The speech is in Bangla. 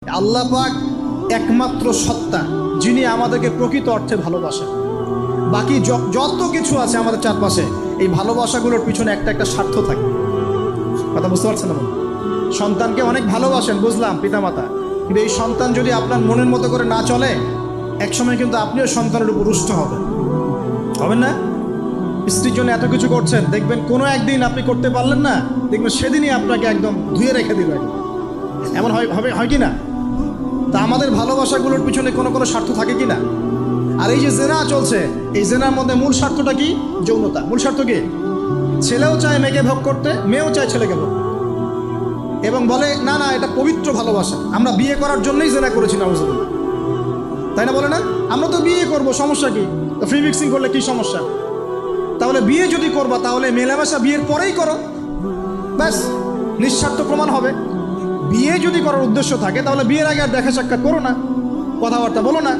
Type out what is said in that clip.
আল্লাহ পাক একমাত্র সত্তা যিনি আমাদেরকে প্রকৃত অর্থে ভালোবাসেন। বাকি যত কিছু আছে আমাদের চারপাশে, এই ভালোবাসাগুলোর পিছনে একটা একটা স্বার্থ থাকে। কথা বুঝতে পারছেন না? সন্তানকে অনেক ভালোবাসেন, বুঝলাম, পিতামাতা, কিন্তু এই সন্তান যদি আপনার মনের মতো করে না চলে, একসময় কিন্তু আপনিও সন্তানের উপর রুষ্ট হবেন না? স্ত্রীর জন্য এত কিছু করছেন, দেখবেন কোনো একদিন আপনি করতে পারলেন না, দেখবেন সেদিনই আপনাকে একদম ধুয়ে রেখে দিল। এমন হয় কি না? তা আমাদের ভালোবাসাগুলোর পিছনে কোনো কোনো স্বার্থ থাকে কি না? আর এই যে জেনা চলছে, এই জেনার মধ্যে মূল স্বার্থটা কি? যৌনতা। মূল স্বার্থ কি? ছেলেও চায় মেয়েকে ভোগ করতে, মেয়েও চায় ছেলেকে ভোগ করতে, এবং বলে না না এটা পবিত্র ভালোবাসা, আমরা বিয়ে করার জন্যই জেনা করেছি, নাউজুবিল্লাহ। তাই না? বলে না, আমরা তো বিয়ে করব, সমস্যা কি? ফ্রি মিক্সিং করলে কি সমস্যা? তাহলে বিয়ে যদি করবা, তাহলে মেলামেশা বিয়ের পরেই করো, ব্যাস, নিঃস্বার্থ প্রমাণ হবে। বিয়ে যদি করার উদ্দেশ্য থাকে, তাহলে বিয়ের আগে আর দেখা সাক্ষাৎ করো না, কথাবার্তা বলো না।